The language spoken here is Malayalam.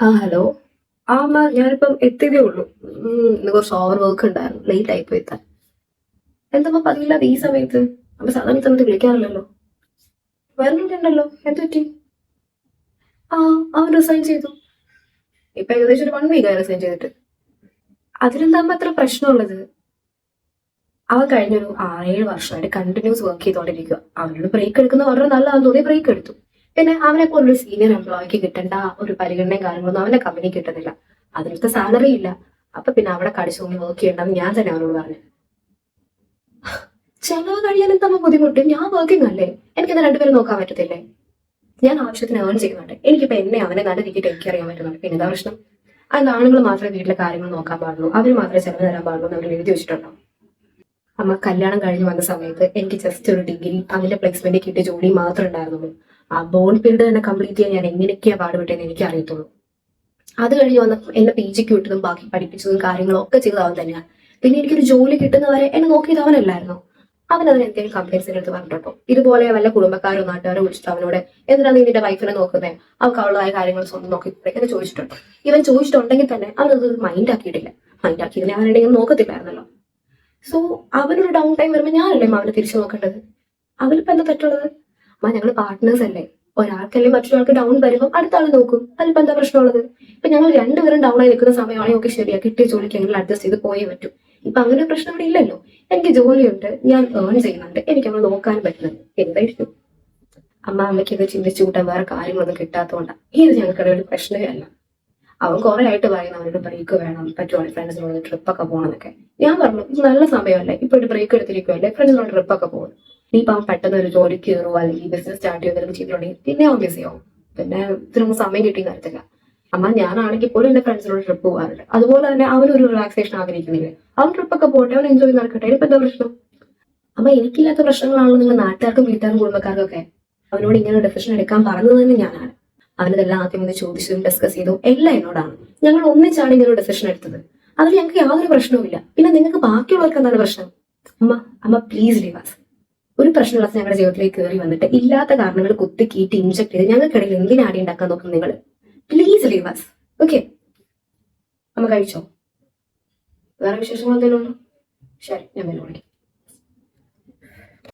ഹലോ. അമ്മ ഞാനിപ്പം എത്തിയതേ ഉള്ളൂ. ഇന്ന് കുറച്ച് ഓവർ വർക്ക് ഉണ്ടായിരുന്നു, ലേറ്റ് ആയിപ്പോയി എത്താൻ. എന്തമ്മ പതിവില്ലാതെ ഈ സമയത്ത്? അമ്മ സാധാരണ ഈ സമയത്ത് വിളിക്കാറില്ലല്ലോ. വരുന്നുണ്ടല്ലോ, എന്ത് പറ്റി? ആ, അവൻ റിസൈൻ ചെയ്തു. ഇപ്പൊ ഏകദേശം ഒരു 1 വീക്ക് ആയി റിസൈൻ ചെയ്തിട്ട്. അതിലെന്താ അമ്മ അത്ര പ്രശ്നമുള്ളത്? അവൻ കഴിഞ്ഞൊരു 6-7 വർഷമായിട്ട് കണ്ടിന്യൂസ് വർക്ക് ചെയ്തോണ്ടിരിക്കുക. അവനോട് ബ്രേക്ക് എടുക്കുന്ന വളരെ നല്ലതാണെന്ന് തോന്നി ബ്രേക്ക് എടുത്തു. പിന്നെ അവനെ പോലൊരു സീനിയർ എംപ്ലോയിക്ക് കിട്ടേണ്ട ഒരു പരിഗണനയും കാര്യങ്ങളൊന്നും അവന്റെ കമ്പനി കിട്ടുന്നില്ല. അതിനടുത്ത സാലറി ഇല്ല. അപ്പൊ പിന്നെ അവിടെ കടിച്ചു തൂങ്ങി വർക്ക് ചെയ്യണ്ടെന്ന് ഞാൻ തന്നെ അവനോട് പറഞ്ഞു. ചെലവ് കഴിയാൻ എന്താ ബുദ്ധിമുട്ട്? ഞാൻ വർക്കിംഗ് അല്ലേ, എനിക്കെന്താ രണ്ടുപേരും നോക്കാൻ പറ്റത്തില്ലേ? ഞാൻ ആവശ്യത്തിന് ഏൺ ചെയ്യുന്നുണ്ട്. എനിക്കിപ്പോ എന്നെ അവനെ നല്ല രീതിയിൽ ടേക്ക് കെയർ ചെയ്യാൻ പറ്റുന്നുണ്ട്. പിന്നെ എന്താ പ്രശ്നം? അത് ആണുങ്ങൾ മാത്രമേ വീട്ടിലെ കാര്യങ്ങൾ നോക്കാൻ പാടുള്ളൂ, അവർ മാത്രമേ ചെലവ് തരാൻ പാടുള്ളൂ എന്ന് അവർ എഴുതി വെച്ചിട്ടുണ്ടോ? അമ്മ കല്യാണം കഴിഞ്ഞ് വന്ന സമയത്ത് എനിക്ക് ജസ്റ്റ് ഒരു ഡിഗ്രി, അതിന്റെ പ്ലേസ്മെന്റ് കിട്ടിയ ജോലി മാത്രമേ ഉണ്ടായിരുന്നുള്ളൂ. ആ ബോൺ പീരീഡ് തന്നെ കംപ്ലീറ്റ് ചെയ്യാൻ ഞാൻ എങ്ങനെയൊക്കെയാ പാടുപെട്ടെന്ന് എനിക്ക് അറിയത്തുള്ളൂ. അത് കഴിഞ്ഞ് വന്ന എന്നെ പി ജിക്ക് വിട്ടതും ബാക്കി പഠിപ്പിച്ചതും കാര്യങ്ങളും ഒക്കെ ചെയ്തത് അവൻ തന്നെയാണ്. പിന്നെ എനിക്കൊരു ജോലി കിട്ടുന്നവരെ എന്നെ നോക്കിയത് അവനല്ലായിരുന്നു. അവൻ അതിന് എന്തെങ്കിലും കംപ്ലൈൻസിന്റെ അടുത്ത് പറഞ്ഞിട്ടോ? ഇതുപോലെ വല്ല കുടുംബക്കാരോ നാട്ടുകാരോ വിളിച്ചിട്ട് അവനോട് എന്തിനാ നീ നിന്റെ വൈഫിനെ നോക്കുന്നത്, അവർക്ക് അവളുടേതായ കാര്യങ്ങൾ സ്വന്തം നോക്കിക്കൂടെ എന്ന് ചോദിച്ചിട്ടുണ്ടോ? ഇവൻ ചോദിച്ചിട്ടുണ്ടെങ്കിൽ തന്നെ അവനത് മൈൻഡ് ആക്കിയിട്ടില്ല. മൈൻഡ് ആക്കിയതിനെ അവനെങ്കിലും നോക്കത്തില്ലായിരുന്നല്ലോ. സോ അവനൊരു ഡൗൺ ടൈം വരുമ്പോൾ ഞാനല്ലേ അവനെ തിരിച്ചു നോക്കേണ്ടത്? അവനിപ്പോ എന്താ തെറ്റുള്ളത്? അമ്മ ഞങ്ങൾ പാർട്ട്നേഴ്സ് അല്ലേ. ഒരാൾക്കല്ലേ മറ്റൊരാൾക്ക് ഡൗൺ വരുമ്പോൾ അടുത്ത ആൾ നോക്കും. അതിലിപ്പോ എന്താ പ്രശ്നമുള്ളത്? ഇപ്പൊ ഞങ്ങൾ രണ്ടുപേരും ഡൗൺ ആയി നിൽക്കുന്ന സമയമാണെങ്കിൽ ഒക്കെ ശരിയാ, കിട്ടിയ ജോലിക്ക് എങ്കിലും അഡ്ജസ്റ്റ് ചെയ്ത് പോയേ പറ്റും. ഇപ്പൊ അങ്ങനെ ഒരു പ്രശ്നം ഇവിടെ ഇല്ലല്ലോ. എനിക്ക് ജോലിയുണ്ട്, ഞാൻ ഏൺ ചെയ്യുന്നുണ്ട്, എനിക്ക് അവനെ നോക്കാൻ പറ്റുന്നുണ്ട്. എന്താ ഇഷ്യൂ? അമ്മയ്ക്ക് ഇത് ചിന്തിച്ചു കൂട്ടാൻ വേറെ കാര്യങ്ങളൊന്നും കിട്ടാത്തതുകൊണ്ടാണ്. ഇത് ഞങ്ങൾക്കിടെ ഒരു പ്രശ്നമേ അല്ല. അവൻ കുറെ ആയിട്ട് പറയുന്നു അവനൊരു ബ്രേക്ക് വേണം, പറ്റുവാണെങ്കിൽ ഫ്രണ്ട്സിനോട് ട്രിപ്പൊക്കെ പോകണമെന്നൊക്കെ. ഞാൻ പറഞ്ഞു ഇത് നല്ല സമയമല്ലേ, ഇപ്പൊ ഒരു ബ്രേക്ക് എടുത്തിരിക്കുമല്ലേ, ഫ്രണ്ട്സിനോട് ട്രിപ്പൊക്കെ പോകും. നീ ഇപ്പൊ അവൻ പെട്ടെന്ന് ഒരു ജോലിക്ക് കയറുമോ അല്ലെങ്കിൽ ബിസിനസ് സ്റ്റാർട്ട് ചെയ്യുന്നതിലും ചെയ്തിട്ടുണ്ടെങ്കിൽ പിന്നെ അവൻ ബിസി ആവും. പിന്നെ ഇതിനൊന്നും സമയം കിട്ടിയും കാര്യത്തില്ല. അമ്മ ഞാനാണെങ്കിൽ പോലും എന്റെ ഫ്രണ്ട്സിനോട് ട്രിപ്പ് പോകാറുണ്ട്. അതുപോലെ തന്നെ അവനൊരു റിലാക്സേഷൻ ആഗ്രഹിക്കുന്നില്ലേ, അവൻ ട്രിപ്പൊക്കെ പോട്ടെ, അവൻ എൻജോയ് നടക്കട്ടെ. ഇപ്പൊ എന്താ പ്രശ്നം? അമ്മ എനിക്കില്ലാത്ത പ്രശ്നങ്ങളാണല്ലോ നിങ്ങൾ നാട്ടുകാർക്കും വീട്ടുകാർക്കും കുടുംബക്കാർക്കും ഒക്കെ. അവനോട് ഇങ്ങനെ ഡെസിഷൻ എടുക്കാൻ പറഞ്ഞത് തന്നെ ഞാനാണ്. അവനതെല്ലാം ആദ്യം ഒന്ന് ചോദിച്ചതും ഡിസ്കസ് ചെയ്തതും എല്ലാം എന്നോടാണ്. ഞങ്ങൾ ഒന്നിച്ചാണ് ഇങ്ങനെ ഒരു ഡെസിഷൻ എടുത്തത്. അതിൽ ഞങ്ങൾക്ക് യാതൊരു പ്രശ്നവുമില്ല. പിന്നെ നിങ്ങൾക്ക് ബാക്കിയുള്ളവർക്ക് എന്താണ് പ്രശ്നം? അമ്മ അമ്മ പ്ലീസ് ലീവാസ്. ഒരു പ്രശ്നമില്ലാത്ത ഞങ്ങളുടെ ജീവിതത്തിലേക്ക് കയറി വന്നിട്ട് ഇല്ലാത്ത കാരണങ്ങൾ കുത്തി കീറ്റി ഇൻജക്ട് ചെയ്ത് ഞങ്ങൾക്കിടയിൽ എന്തിനാ അടി ഉണ്ടാക്കാൻ നോക്കും നിങ്ങൾ? പ്ലീസ് ലീവാസ്. ഓക്കെ, അമ്മ കഴിച്ചോ? വേറെ വിശേഷങ്ങൾ എന്തെങ്കിലും ഉണ്ടോ? ശരി, ഞാൻ പിന്നെ വിളിക്കാം.